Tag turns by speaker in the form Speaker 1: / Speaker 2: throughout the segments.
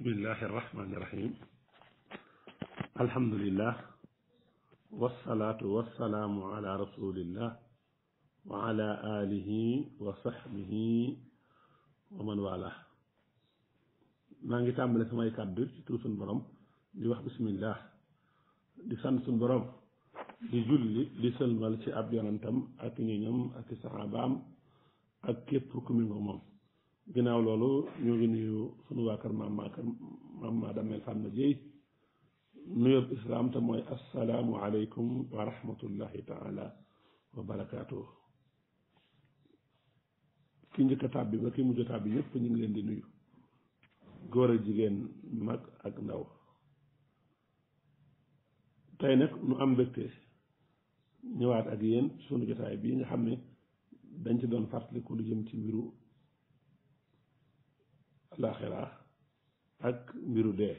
Speaker 1: bismillahi irrahmani irrahim alhamdulillah wasalaatu wasalaamu ala rasulillah wa ala alihi wa sahbihi wa man wala. maa ngi tàmbale samay kàddu ci tur suñ borom di wax bismillah di sant suñ borom di julli di sëlmal ci ab yonantam ak ñoñam ak saxaabaam ak képp ku mi ngo moom. ginnaaw loolu ñu ngi nuyu sunu waa kër maam maa dameel Fatma Dieye nuyób islaam te mooy assalaamu aleykum wa rahmatullahi taala wa barakaatuh. ki njëkk a tàbbi ba ki mujj a tàbbi ñëpp ñu ngi leen di nuyu, góor ak jigéen, mag ak ndaw. tey nag nu am mbégte ñëwaat ak yéen sunu jotaay bii nga xam ne dañ ci doon fàttaliku lu jëm ci mbiru alaaxira ak mbiru dee.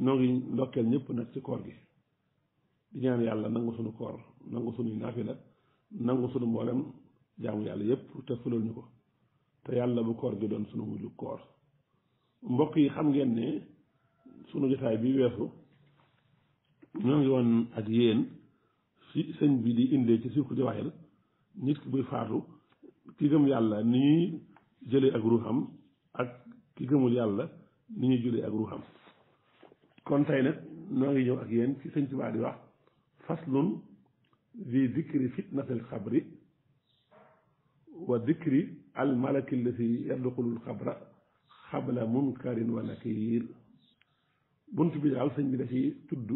Speaker 1: noo ngi ndokkeel ñëpp nag ci koor gi di ñaan yàlla nangu sunu koor, nangu sunuy naafila, nangu sunu mboolem jaamu yàlla yëpp te fulal ñu ko, te yàlla bu koor gi doon sunu mujju koor. mbokk yi, xam ngeen ne sunu jotaay bi weesu ñoo ngi woon ak yéen fi sëñ bi di indee ci Sirku Jawaahir nit ki buy faatu ki gëm yàlla ni ñuy jëlee ak ruuxam ak ki gëmul yàlla ni ñuy jëlee ak ruuxam. kon tey nag noo ngi ñëw ak yéen ci sëñ Tuubaa di wax faslun fi dikri fitnatil xabri wa dikri al malaki allati yadxulul xabra xabla munkarin wa nakiir. bunt bi daal sëñ bi da ci tudd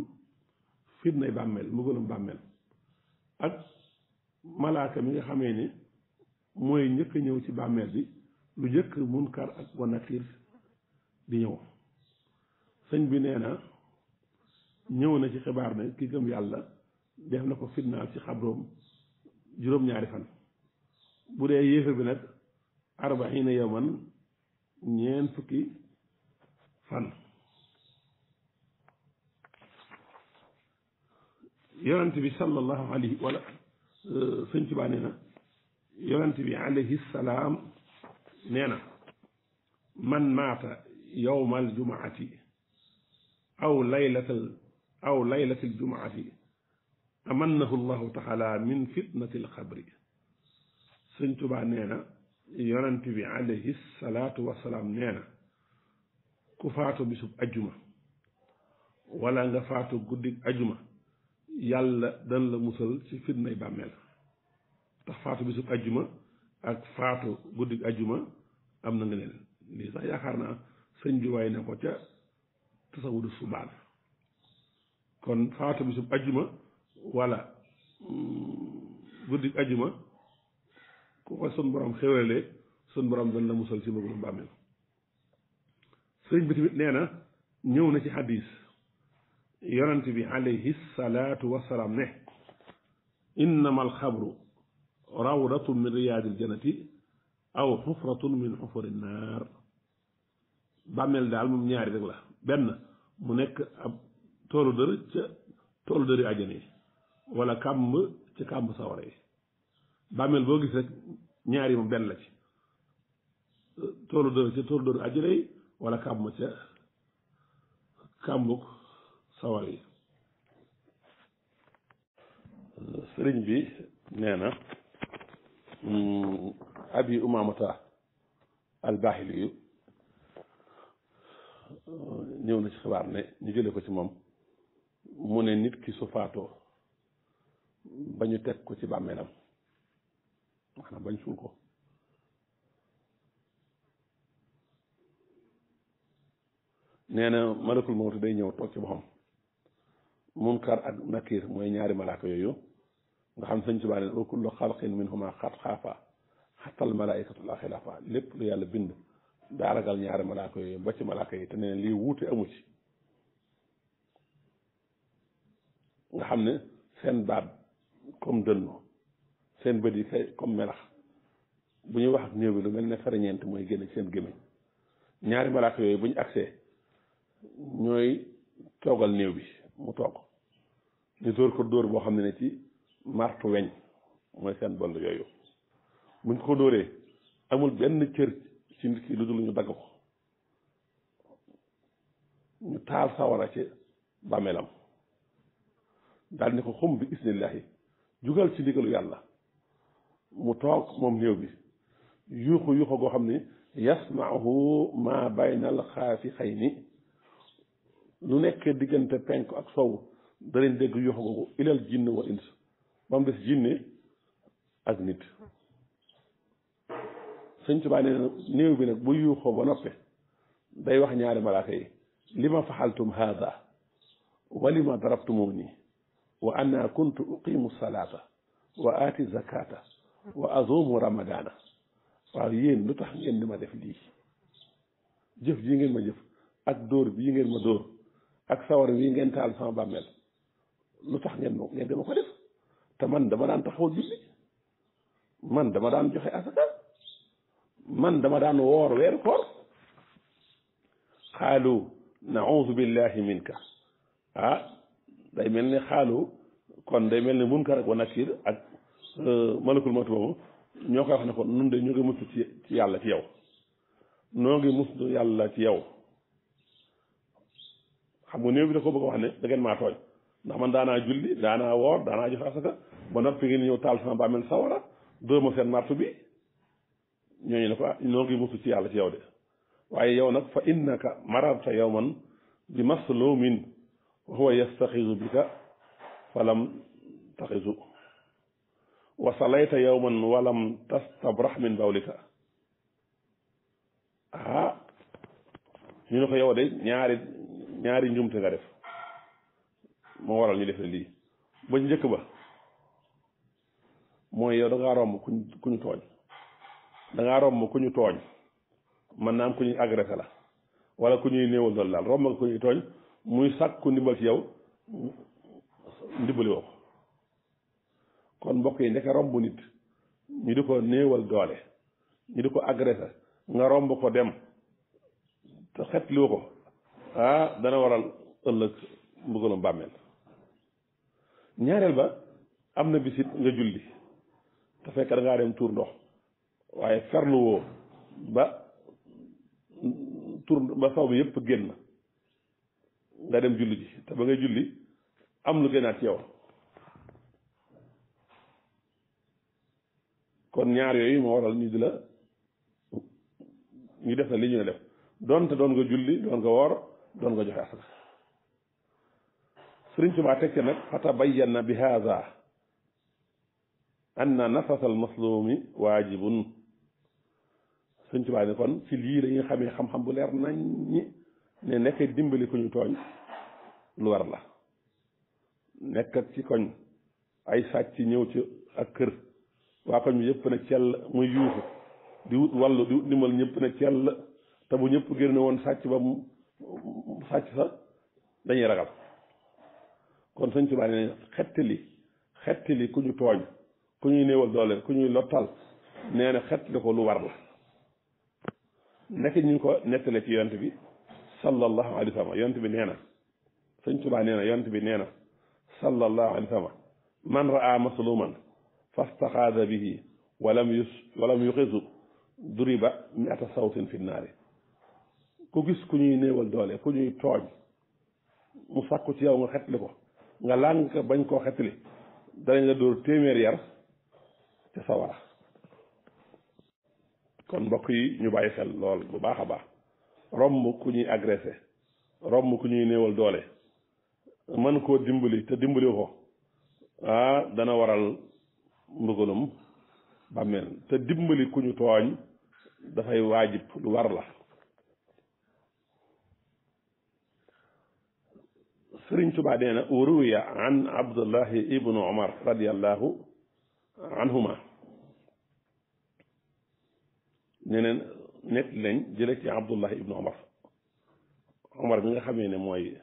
Speaker 1: fitnay bàmmeel, mbugalum bàmmeel ak malaaka mi nga xamee ne mooy njëkk a ñëw ci bàmmeel bi lu njëkk munkar ak wa nakiir di ñëw. sëñ bi nee na ñëw na ci xibaar ne ki gëm yàlla def na ko fitnaal ci xabroom juróom-ñaari fan. bu dee yéefar bi nag arbaxiina yawman ñeent fukki fan. yonent bi sallallahu alayhi wala sëñ Tuubaa nee na yonent bi alayhi salaam nee na man maata yawmal jumaati aw laylatil jumaati amannahu llahu taala min fitnatil xabri. sëñ Tuubaa nee na yonent bi alayhi salaatu wasalaam nee na ku faatu bisub ajjuma wala nga faatu guddig ajjuma yàlla dan la musal ci fitnay bàmmeel. tax faatu bisub ajjuma ak faatu guddig ajjuma am na nga leen lii sax yaakaar naa sëñ bi waaye ne ko ca tasawudu subaan. kon faatu bisub ajjuma wala guddig ajjuma ku ko sun borom xéwalee sun borom dan la musal ci mbugalum bàmmeel. sëñ bi tamit nee na ñëw na ci xadiis yonent bi alayhi salaatu wasalaam ne innama alxabru rawdatun min riyaadil jannati aw xufratun min xufuri naar. bàmmeel daal moom ñaari rek la, benn mu nekk ab toolu dër ca toolu dëri àjjana yi wala kàmb ca kàmb sawara yi. bàmmeel boo gis rek ñaari moom benn la ci, toolu dër ca toolu dëri àjjana yi wala kàmb ca kàmbuk sawara yi. sëriñ bi nee na abi umamata albaaxili yu ñëw na ci xibaar ne ñu jële ko ci moom mu ne nit ki su faatoo ba ñu teg ko ci bàmmeelam, maanaam bañ suul ko, nee na malakul mawti day ñëw toog ci boppam. munkar ak nakiir mooy ñaari malaaka yooyu nga xam sëñ Tuubaa ne wa kullu xalqin minhuma xat xaafa xatal malaaikatu laa xilaafa. lépp lu yàlla bind daa ragal ñaari malaaka yooyu ba ci malaaka yi, te nee na lii wuute amu ci. nga xam ne seen baat comme dënnu, seen bët yi kay comme melax, bu ñuy wax ak néew bi lu mel ne ferñeent mooy génn ci seen gémmiñ. ñaari malaaka yooyu bu ñu agsee ñooy toogal néew bi mu toog, ñu dóor ko dóor boo xam ne ci martu weñ mooy seen boll yooyu. buñ ko dóoree amul benn cër ci nit ki lu dul ñu dagg ko, ñu taal sawara ci bàmmeelam daal ni ko xum bi isnillahi jugal ci ndigalu yàlla mu toog moom néew bi yuuxu goo xam ne yasmaahu ma bayna al xaafixayni lu nekk diggante penk ak sow da leen dégg yuuxu googu ilal jinn wa ins ba mu des jinne ak nit sëñ Tuubaa nee na néew bi nag bu yuuxoo ba noppe day wax ñaari malaaka yi li ma faxaltum haada wa li ma darabtumuni wa anna kuntu uqimu salaata wa aati zakata wa azumu ramadana waaw yéen lu tax ngeen di ma def lii jëf ji ngeen ma jëf ak dóor bii ngeen ma dóor ak sawar bii ngeen taal sama bàmmeel lu tax ngeen di ma ko def te man dama daan taxaw julli man dama daan joxe asaka man dama daan woor weeru koor xaalu naudu billahi minka day mel ni xaalu kon day mel ni munkar ak wa nakir ak malakul mawt boobu ñoo koy wax ne ko nun de ñu ngi mustu ci yàlla ci yow noo ngi mustu yàlla ci yow xam nga néew bi da ko bëgg a wax ne da ngeen maa tooñ ndax man daanaa julli daanaa woor daanaa joxe asaka ba noppi ngeen ñëw taal sama bàmmeel sawara dóor ma seen martu bi ñooñu ne ko noo ngi mustu ci yàlla ci yow de waaye yow nag fa innaka mararta yawman bi maslumin wa huwa yastaxizu bika falam taxizu wa salayta yawman walam tastabrax min bawlika ñu ne ko yow de ñaari njumte nga def moo waral ñu def lii ba njëkk ba mooy yow da ngaa romb ku ñu tooñ da ngaa romb ku ñu tooñ man naa am ku ñuy agressé la wala ku ñuy néewal dool daal romb nga ku ñuy tooñ muy sàkku ndimbal ci yow ndimbali woo ko kon mbokk yi ndeke romb nit ñu di ko néewal doole ñu di ko agressé nga romb ko dem te xetliwu ko dana waral ëllëg mbugalum bàmmeel ñaareel ba am na bisit nga julli te fekk da ngaa dem tuur ndox waaye ferlu woo ba saw bi yëpp génn nga dem julli ji te ba ngay julli am lu génnaat ci yow kon ñaar yooyu moo waral ñu di la ñu def na li ñu ne def doonte doon nga julli doon nga woor doon nga joxe asaka Sëriñ Tuubaa teg nag fatabayyana bi haada anna nafasa al maslumi waajibun Sëriñ Tuubaa ne kon ci lii dañuy xamee xam-xam bu leer nañ ñi ne nekk dimbali ku ñu tooñ lu war la nekk ci koñ ay sàcc ñëw ci ak kër waa koñ bi yëpp na cell muy yuuxu di wut wàllu di wut ndimbal ñëpp na cell te bu ñëpp génne woon sàcc ba mu sàcc sa dañuy ragal kon Sëñ Tuubaa ne xettali ku ñu tooñ ku ñuy néewal doole ku ñuy lottal nee na xettali ko lu war la nekk ñu ngi ko nettale ci yonent bi sallallahu alayhi wa sallam yonent bi nee na Sëñ Tuubaa nee na yonent bi nee na sallallahu alayhi wa sallam man raa masluman fastaxaada bihi walam yuxisu duriba miata sawtin fi naari ku gis ku ñuy néewal doole ku ñuy tooñ mu sàkku ci yow nga xetli ko nga lànk bañ koo xetli danañ la dóor téeméer yar ca sawara kon mbokk yi ñu bàyyi xel lool bu baax a baax romb ku ñuy agressé romb ku ñuy néewal doole mën koo dimbali te dimbali ko dana waral mbugalum bàmmeel te dimbali ku ñu tooñ dafay waajib lu war la Sëriñ Tuubaa nee na uruwiya an Abdullahi ibnu Umar radiallahu anhuma neneen nett lañ jële ci Abdullahi ibnu Umar bi nga xamee ne mooy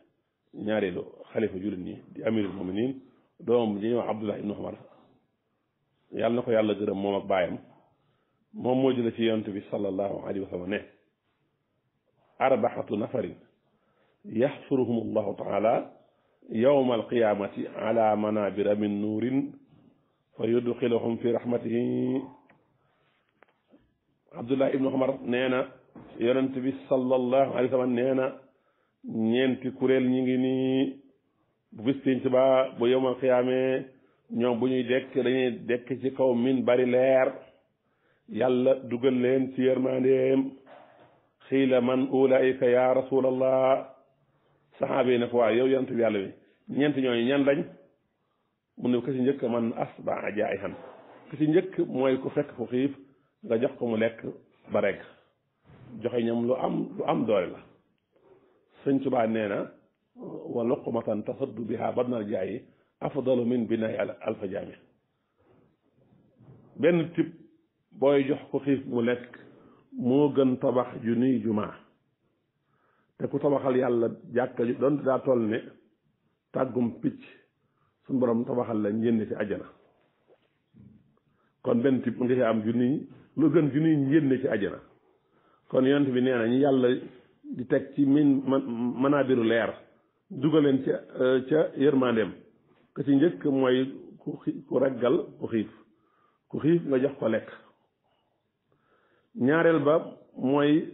Speaker 1: ñaareelu xalifa jullit ñi di amirul muminin doomam di ñuy wax Abdullahi ibnu Umar yàlla na ko yàlla gërëm moom ak baayam moom moo jële ci yonent bi sallallahu alayhi wa sallam ne arbaxatu nafarin yaxsuruhum allahu taala yowma alqiyamati ala manabira min nuurin fa yudxiluhum fi rahmatihi Abdullah ibnu Umar nee na yonent bi sallallahu alayhi wa sallam nee na ñeenti kuréel ñi ngi nii bu bis pinc ba bu yomal xiyaamee ñoom bu ñuy dekk dañuy dekk ci kaw min bari leer yàlla dugal leen ci yërmandeem xiila man ulaika ya rasulallah saxaaba yi ne ko waaw yow yonent bi yàlla bi ñeent ñooñu ñan lañ mu ne ka ci njëkk man asbaa jaa'ihan ka ci njëkk mooy ku fekk ku xiif nga jox ko mu lekk ba rek joxe ñam lu am doole la sëñ Tuubaa nee na wa luqmatan tasaddu biha badnal jaayi afdalu min binaay alfa jaami benn tib booy jox ko xiif mu lekk moo gën tabax junniy jumaa te ku tabaxal yàlla jàkka ju doon daa toll ne tàggum picc suñu borom tabaxal la njënd ci ajana kon benn tib nga ci am junniy lu gën junniy njënd ci ajana kon yonent bi nee na ñu yàlla di teg ci manaabiru leer dugaleen ca yërmandeem ka ci njëkk mooy ku reggal ku xiif nga jox ko lekk ñaareel ba mooy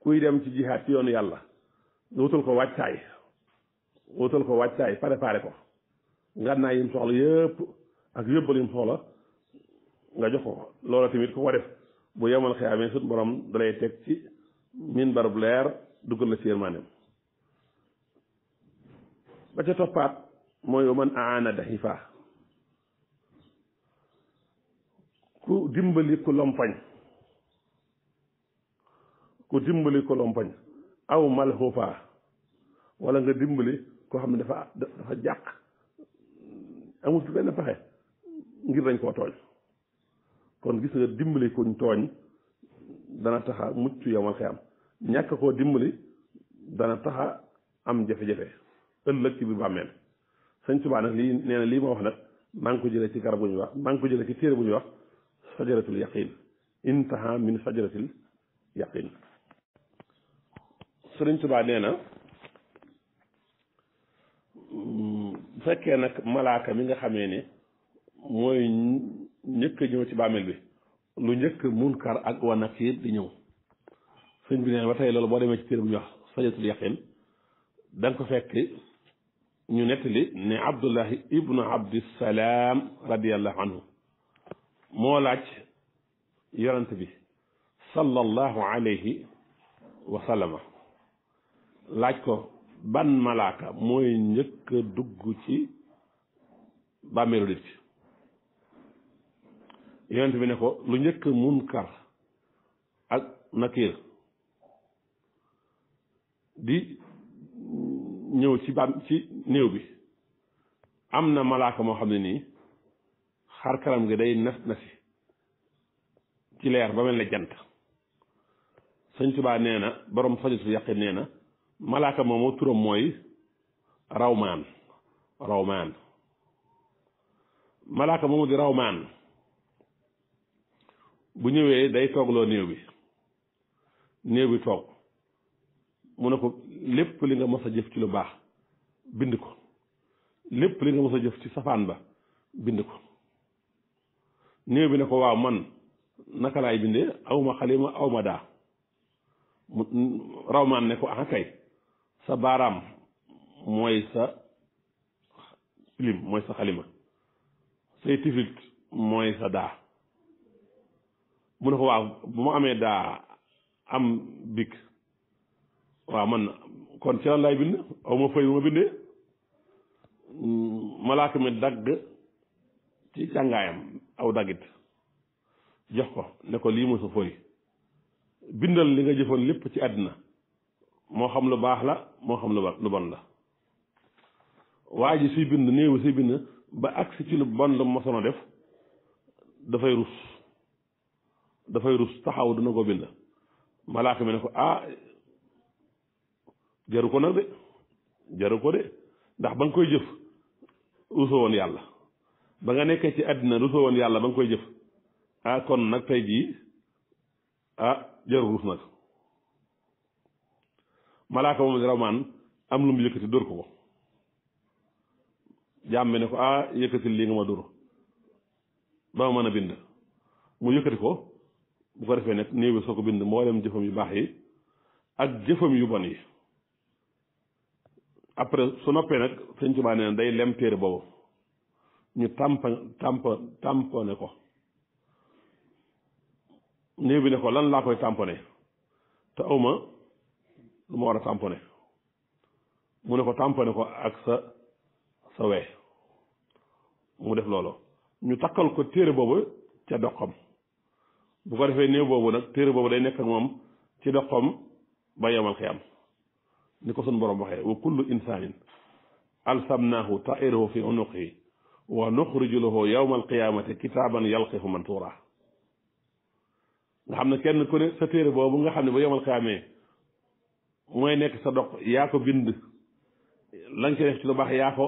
Speaker 1: kuy dem ci jihaad ci yoonu yàlla nga wutal ko wàccaay préparé ko ngànnaay yim soxla yëpp ak yóbbal yim soxla nga jox ko loola tamit ku ko def bu yemal xiyaamee sut borom dalay teg ci min barab leer duggal la ci yërmandeem ba ca toppaat mooy man aana daxifa ku dimbali ku lompañ aw malxuufa wala nga dimbali koo xam ne dafa jàq amul benn pexe ngir dañ koo tooñ kon gis nga dimbali kuñ tooñ dana taxa mucc yomal xiyam ñàkk koo dimbali dana taxa am jafe-jafe ëllëg ci biir bàmmeel sëñ Tuubaa nag lii nee na lii ma wax nag maa ngi ko jëlee ci garab bu ñuy wax maa ngi ko jëlee ci téere bu ñuy wax sajaratul yaqin intaha min sajaratil yaqin sëriñ Tuubaa nee na bu fekkee nag malaaka mi nga xamee ne mooy njëkk a ñëw ci bàmmeel bi lu njëkk munkar ak wa nakiir di ñëw sëñ bi nee ba tey loolu boo demee ci téere bu ñuy wax sajaratul yaqin da nga ko fekk ñu nettali ne Abdullahi ibnu Abdissalaam radiyallahu anhu moo laaj yonent bi sallallahu alayhi wa sallama laaj ko ban malaaka mooy njëkk a dugg ci bàmmeelu nit ki yonent bi ne ko lu njëkk munkar ak nakiir di ñëw ci néew bi am na malaaka moo xam ne nii xar kanam gi day nas nasi ci leer ba mel ne jant sëñ Tuubaa nee na borom sajatu yaqin nee na malaaka moomu turam mooy rawmaan malaaka moomu di rawmaan bu ñëwee day toogloo néew bi toog mu ne ko lépp li nga mos a jëf ci lu baax bind ko lépp li nga mos a jëf ci safaan ba bind ko néew bi ne ko waaw man naka laay bindee awma xalima awma daa mu rawmaan ne ko ah kay sa baaraam mooy sa pilim mooy sa xalima say tiflit mooy sa daa mu ne ko waaw bu ma amee daa am big waaw man kon ci lan laay bind aw ma fëy bu ma bindee malaaka mi dagg ci càngaayam aw daggit jox ko ne ko lii ma sa fëy bindal li nga jëfoon lépp ci àddina moo xam lu baax la moo xam lu bon la waa ji suy bind néew suy bind ba agsi ci lu bon la mosoon a def dafay rus taxaw dina ko bind malaaka mi ne ko jaru ko nag de ndax ba nga koy jëf rusoo woon yàlla ba nga nekkee ci àddina rusoo woon yàlla ba nga koy jëf kon nag tey jii jaru rus nag malaaka moom di rawmaan am lu mu yëkkati dóor ko jàmme ne ko yëkkati lii nga ma dóor ba ma mën a bind mu yëkkati ko bu ko defee nag néew bi soo ko bind mboolem jëfam yu baax yi ak jëfam yu bon yi. après su noppee nag sëñ Tuubaa nee na day lem téere boobu ñu tamponné ko néew bi ne ko lan laa koy tamponné te awma lu ma war a tamponné mu ne ko tamponné ko ak sa wee mu def loolu ñu takkal ko téere boobu ca doxam bu ko defee néew boobu nag téere boobu day nekk ak moom ci doxam ba yemal xiyam ni ko sun borom waxee wa kullu insanin alsamnahu ta'irahu fi unuqihi wa nuxriju lahu yawma alqiyamati kitaban yalqihu mantura nga xam ne kenn ku ne sa téere boobu nga xam ne ba yemal xiyamee mooy nekk sa dox yaa ko bind lañ ca nekk ci lu baax yaa ko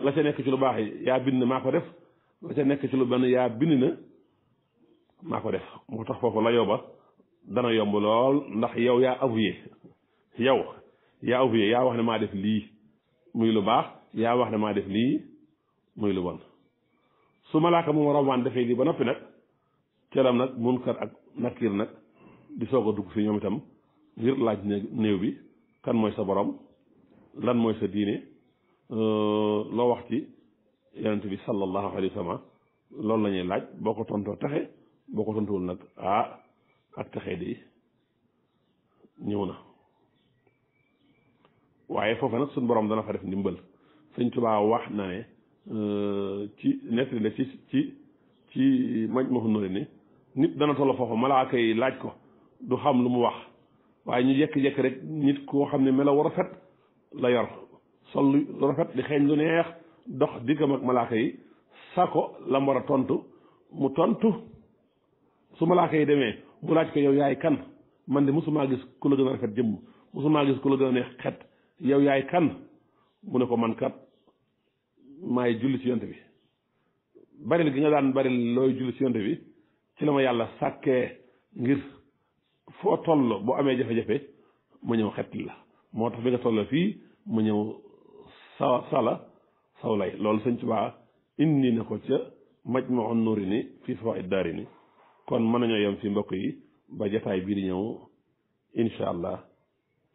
Speaker 1: la ca nekk ci lu baax yaa bind maa ko def la ca nekk ci lu benn yaa bind na maa ko def moo tax foofu la yóbba dana yomb lool ndax yow yaa avoué yaa wax ne maa def lii muy lu baax yaa wax ne maa def lii muy lu bon su malaaka moom rawaan defee lii ba noppi nag ceram nag munkar ak nakir nag di soog a dugg si ñoom itam ngir laaj néew bi kan mooy sa borom lan mooy sa diine loo wax ci yonent bi sallallahu alayhi wa sallam loolu la ñuy laaj boo ko tontoo texe boo ko tontuwul nag ak texe di ñëw na waaye foofu nag suñ borom dana fa def ndimbal sëñ Tuubaa wax na ne ci nettali la ci Majmahun Nurayni nit dana toll foofu malaaka yi laaj ko du xam lu mu wax waaye ñu jekki-jekki rek nit koo xam ne melaw rafet la yor sol lu rafet di xeeñ lu neex dox diggam ak malaaka yi sa ko la mu war a tontu mu tontu su malaaka yi demee mu laaj ko yow yaay kan man de mosumaa gis ku la gën a rafet jëmm mosumaa gis ku la gën a neex xet yow yaay kan mu ne ko man kat maay julli ci yonte bi baril gi nga daan baril looy julli ci yonte bi ci la ma yàlla sàkkee ngir foo toll boo amee jafe-jafe ma ñëw xet la moo tax bi nga toll fii ma ñëw saw lay loolu sëñ Tuubaa indi na ko ca Majmahun Nurayni fii Fawaa'id Daarayni kon mën nañoo yem fi mbokk yi ba jataay bii di ñëw incha allah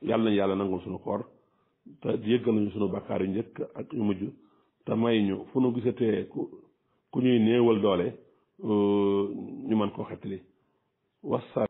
Speaker 1: yàlla nañ yàlla nangul suñu koor te yëggal nañu suñu bakkaar yu njëkk ak yu mujj te may ñu fu nu gisatee ku ñuy néewal doole ñu mën koo xettali wassa